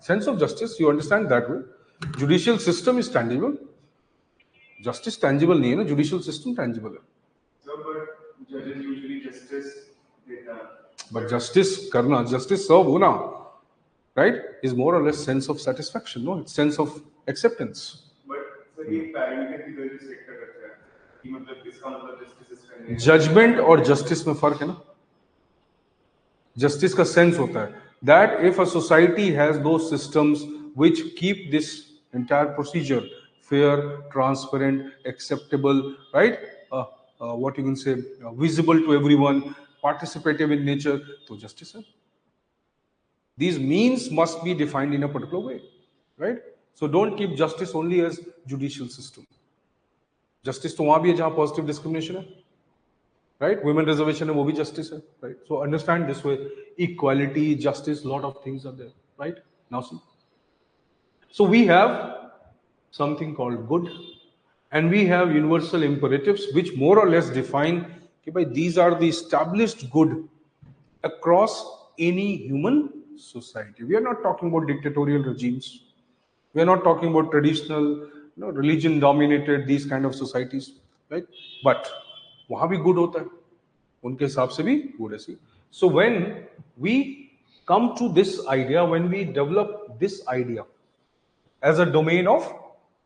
Sense of justice, you understand that way. Judicial system is tangible. Justice tangible नहीं है ना, judicial system tangible है. So, but judges usually justice देता. But justice करना, justice serve होना, right, is more or less sense of satisfaction, no? It's sense of acceptance. But sir ये parameter की वजह से सेक्टर करता है कि मतलब इसका मतलब जस्टिस करने. Judgment और justice में फर्क है ना. जस्टिस का सेंस होता है that if a society has those systems which keep this entire procedure fair, transparent, acceptable, right? What you can say, visible to everyone, participative in nature, तो justice है. These means must be defined in a particular way, right? So don't keep justice only as judicial system. Justice तो वहां भी है जहां positive discrimination है, right? Women reservation है वो भी justice है, right? So understand this way, equality, justice, lot of things are there, right? Now see. So we have something called good, and we have universal imperatives which more or less define okay, these are the established good across any human society. We are not talking about dictatorial regimes. We are not talking about traditional, religion dominated these kind of societies, right? But वहां भी good होता है, उनके हिसाब से भी good है. See, so when we come to this idea, when we develop this idea as a domain of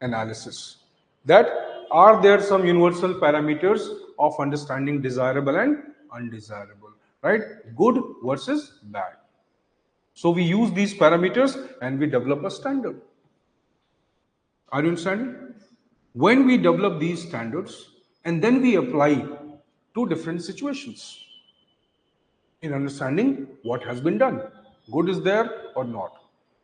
analysis, that are there some universal parameters of understanding desirable and undesirable, right? Good versus bad. So we use these parameters and we develop a standard. Are you understanding? When we develop these standards and then we apply to different situations in understanding what has been done. Good is there or not?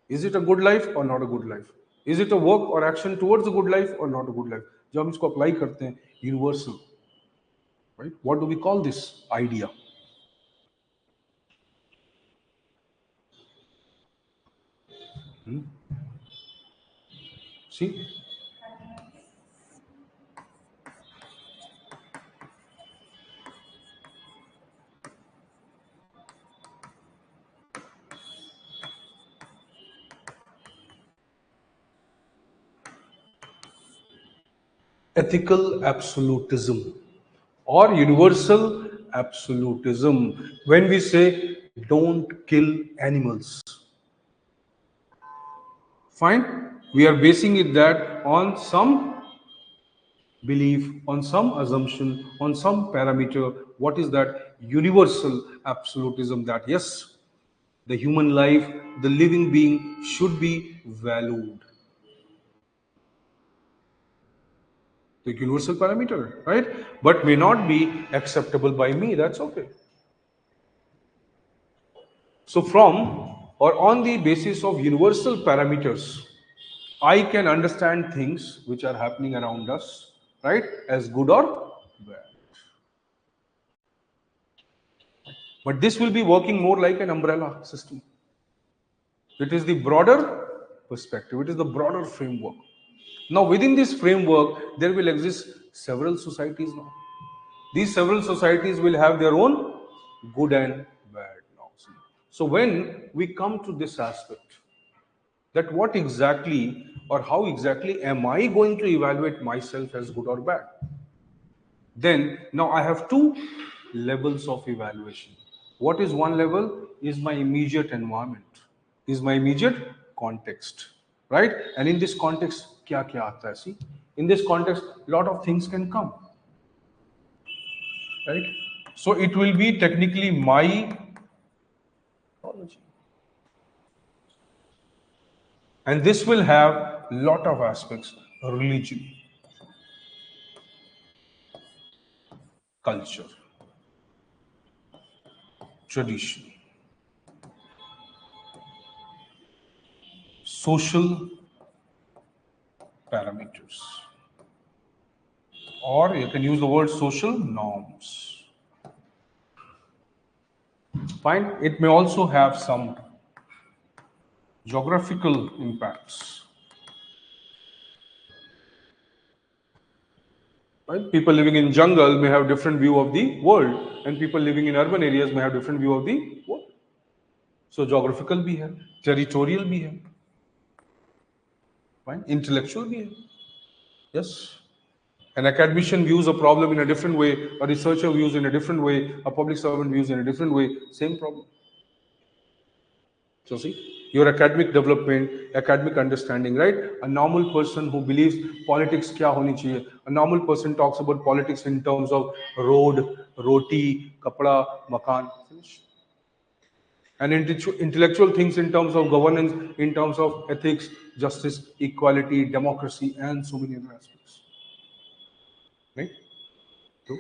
Is it a good life or not a good life? Is it a work or action towards a good life or not a good life? जब हम इसको apply करते हैं, universal, right? What do we call this idea? See? Ethical absolutism or universal absolutism. When we say don't kill animals, fine, we are basing it that on some belief, on some assumption, on some parameter. What is that universal absolutism? That yes, the human life, the living being should be valued. The universal parameter, right? But may not be acceptable by me. That's okay. So from or on the basis of universal parameters, I can understand things which are happening around us, right, as good or bad. But this will be working more like an umbrella system. It is the broader perspective. It is the broader framework. Now, within this framework, there will exist several societies now. These several societies will have their own good and bad now. So when we come to this aspect, that what exactly or how exactly am I going to evaluate myself as good or bad? Then now I have two levels of evaluation. What is one level? Is my immediate environment, is my immediate context, right? And in this context, kya aata hai? See, in this context, lot of things can come, right? So it will be technically my mythology, and this will have lot of aspects: religion, culture, tradition, social parameters, or you can use the word social norms. Fine. It may also have some geographical impacts. Right? People living in jungle may have different view of the world, and people living in urban areas may have different view of the world. So geographical भी है, territorial भी है, fine, intellectual भी है. Yes. An academician views a problem in a different way, a researcher views in a different way, a public servant views in a different way, same problem. So see, your academic development, academic understanding, right? A normal person who believes politics kya honi chahiye, a normal person talks about politics in terms of road, roti, kapda, makan, finish. and intellectual things in terms of governance, in terms of ethics, justice, equality, democracy, and so many other aspects. Right? So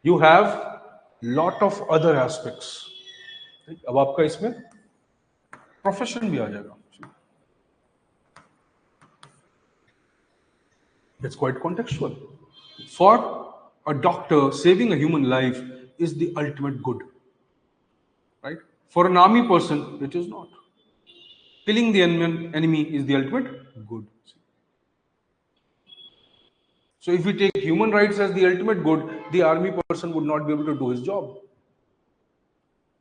you have lot of other aspects. अब आपका इसमें profession भी आ जाएगा. It's quite contextual. For a doctor, saving a human life is the ultimate good. Right? For an army person, it is not. Killing the enemy is the ultimate good. So if we take human rights as the ultimate good, the army person would not be able to do his job.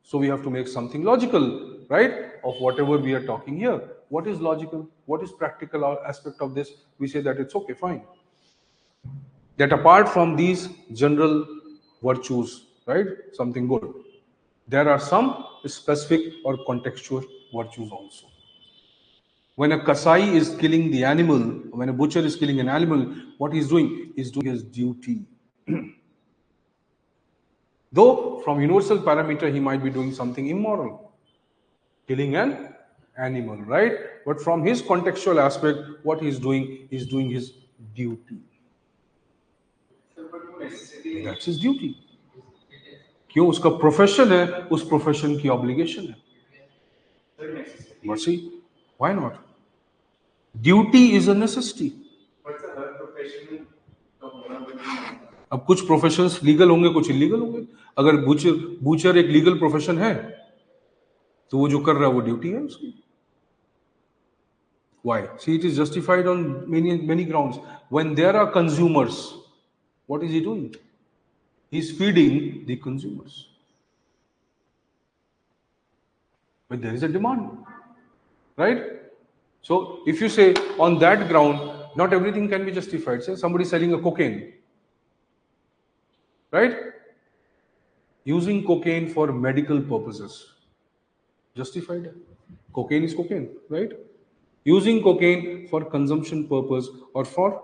So we have to make something logical, right? Of whatever we are talking here. What is logical? What is practical aspect of this? We say that it's okay, fine. That apart from these general virtues, right? Something good. There are some specific or contextual virtues also. When a Kasai is killing the animal, when a butcher is killing an animal, what he's doing is doing his duty. Though from universal parameter, he might be doing something immoral, killing an animal, right? But from his contextual aspect, what he's doing is doing his duty. That's his duty. क्यों? उसका profession है, उस profession की obligation है. Mercy, why not? Duty is a necessity. अब कुछ professions legal होंगे, कुछ इलीगल होंगे. अगर बूचर एक लीगल प्रोफेशन है, तो वो जो कर रहा है वो ड्यूटी है उसकी. Why? See, it is justified on many grounds. When there are consumers, what is he doing? He is feeding the consumers. But there is a demand, right? So if you say on that ground, not everything can be justified. Say somebody selling a cocaine, right? Using cocaine for medical purposes, justified. Cocaine is cocaine, right? Using cocaine for consumption purpose or for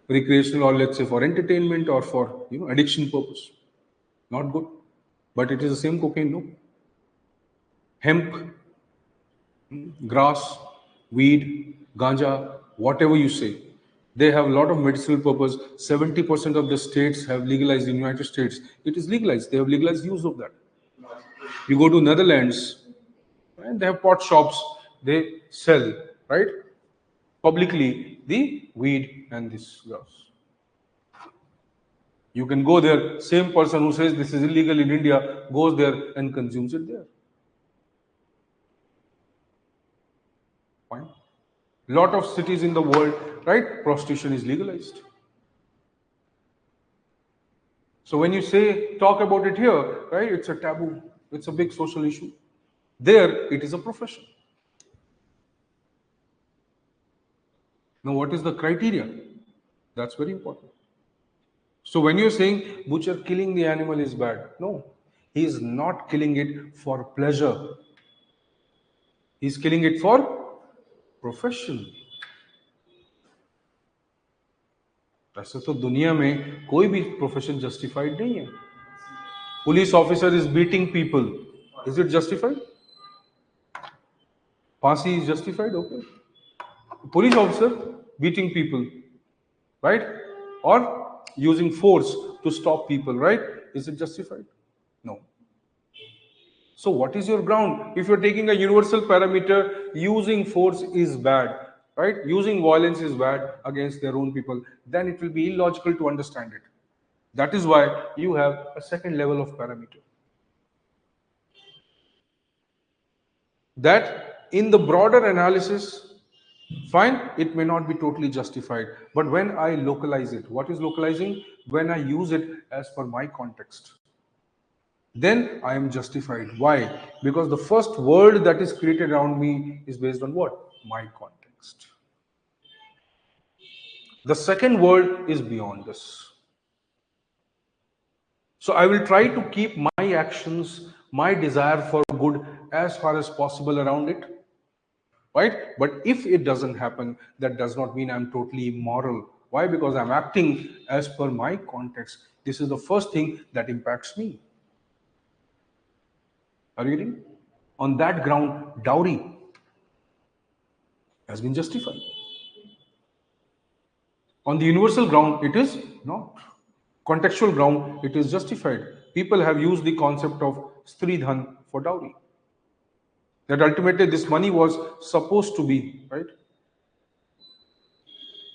recreational, or let's say for entertainment or for addiction purpose, not good. But it is the same cocaine, no? Hemp, grass, weed, ganja, whatever you say, they have a lot of medicinal purpose. 70% of the states have legalized. In the United States, it is legalized. They have legalized use of that. You go to Netherlands, and they have pot shops. They sell, right, publicly the weed and this grass. You can go there. Same person who says this is illegal in India goes there and consumes it there. Fine. Lot of cities in the world, right, prostitution is legalized. So when you say talk about it here, right, it's a taboo. It's a big social issue. There, it is a profession. Now, what is the criteria? That's very important. So when you're saying butcher killing the animal is bad, no, he is not killing it for pleasure. He's killing it for profession. ऐसे तो दुनिया में कोई भी profession justified नहीं है. Police officer is beating people, is it justified? फांसी is justified? Okay. Police officer beating people, right, or using force to stop people, right, is it justified? No. So what is your ground? If you're taking a universal parameter, using force is bad, right, using violence is bad against their own people, then it will be illogical to understand it. That is why you have a second level of parameter, that in the broader analysis, fine, it may not be totally justified, but when I localize it, what is localizing? When I use it as per my context, then I am justified. Why? Because the first word that is created around me is based on what? My context. The second word is beyond this. So I will try to keep my actions, my desire for good as far as possible around it. Right? But if it doesn't happen, that does not mean I'm totally immoral. Why? Because I'm acting as per my context. This is the first thing that impacts me. Are you getting? On that ground, dowry has been justified. On the universal ground, it is not. Contextual ground, it is justified. People have used the concept of stridhan for dowry. That ultimately this money was supposed to be, right?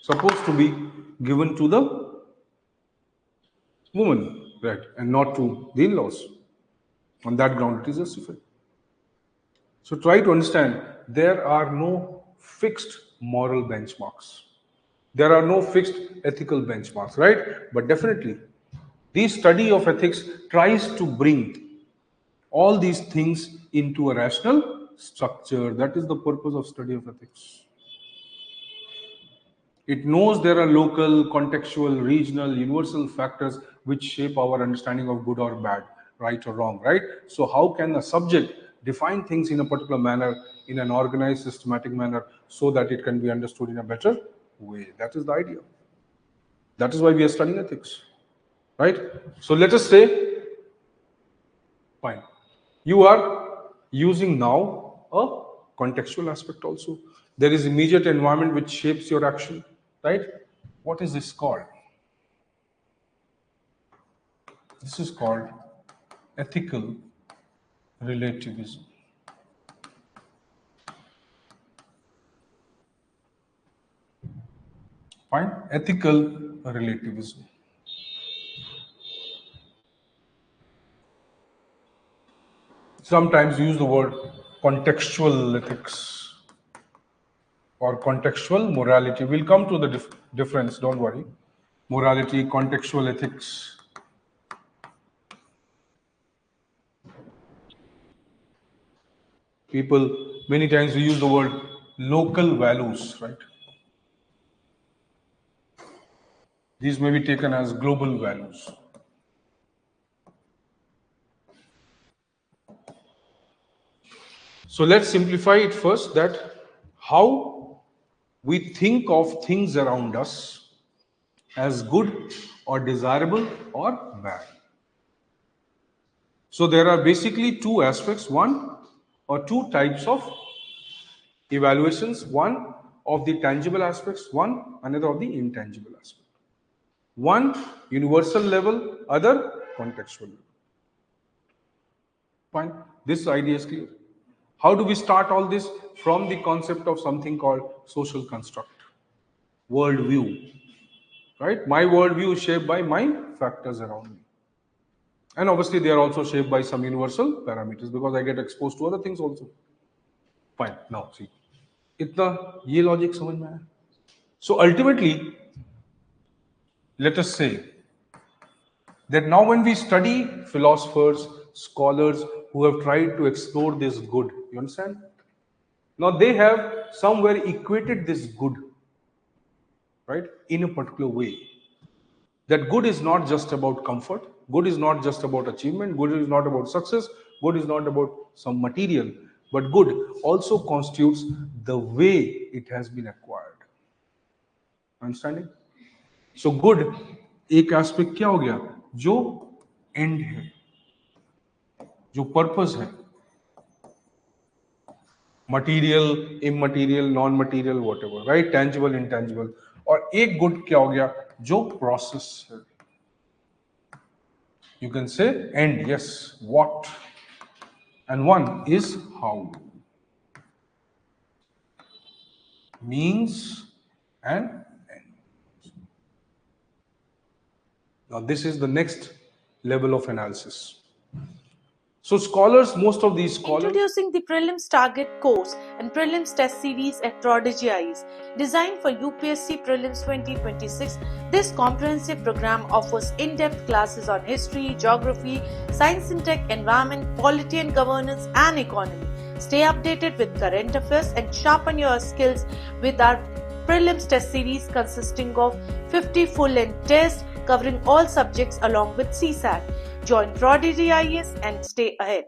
Supposed to be given to the woman, right? And not to the in-laws. On that ground, it is justified. So try to understand, there are no fixed moral benchmarks. There are no fixed ethical benchmarks, right? But definitely, the study of ethics tries to bring all these things into a rational structure. That is the purpose of study of ethics. It knows there are local, contextual, regional, universal factors which shape our understanding of good or bad, right or wrong, right? So how can a subject define things in a particular manner, in an organized, systematic manner, so that it can be understood in a better way? That is the idea. That is why we are studying ethics, right? So let us say, fine, you are using now a contextual aspect also. There is immediate environment which shapes your action, right? What is this called? This is called ethical relativism. Fine, ethical relativism. Sometimes use the word contextual ethics or contextual morality. We'll come to the difference, don't worry. Morality, contextual ethics. People, many times we use the word local values, right? These may be taken as global values. So let's simplify it first, that how we think of things around us as good or desirable or bad. So there are basically two aspects, one or two types of evaluations, one of the tangible aspects, one another of the intangible aspect. One universal level, other contextual level. Fine, this idea is clear. How do we start all this? From the concept of something called social construct, worldview, right? My worldview is shaped by my factors around me. And obviously they are also shaped by some universal parameters because I get exposed to other things also. Fine, now see. इतना ये logic समझ में आया? So ultimately, let us say that now when we study philosophers, scholars who have tried to explore this good, you understand? Now they have somewhere equated this good, right, in a particular way. That good is not just about comfort, good is not just about achievement, good is not about success, good is not about some material, but good also constitutes the way it has been acquired. Understanding? So good एक aspect क्या हो गया, जो end है, जो purpose है, material, immaterial, non material, whatever, right, tangible, intangible. और एक गुड क्या हो गया, जो प्रोसेस है. You can say end, yes, what, and one is how, means and end. Now this is the next level of analysis. So scholars, most of these scholars... Introducing the Prelims Target course and Prelims Test Series at Prodigy IES. Designed for UPSC Prelims 2026, this comprehensive program offers in-depth classes on history, geography, science and tech, environment, polity and governance, and economy. Stay updated with current affairs and sharpen your skills with our Prelims Test Series consisting of 50 full-length tests covering all subjects along with CSAT. Join Prodigy IES and stay ahead.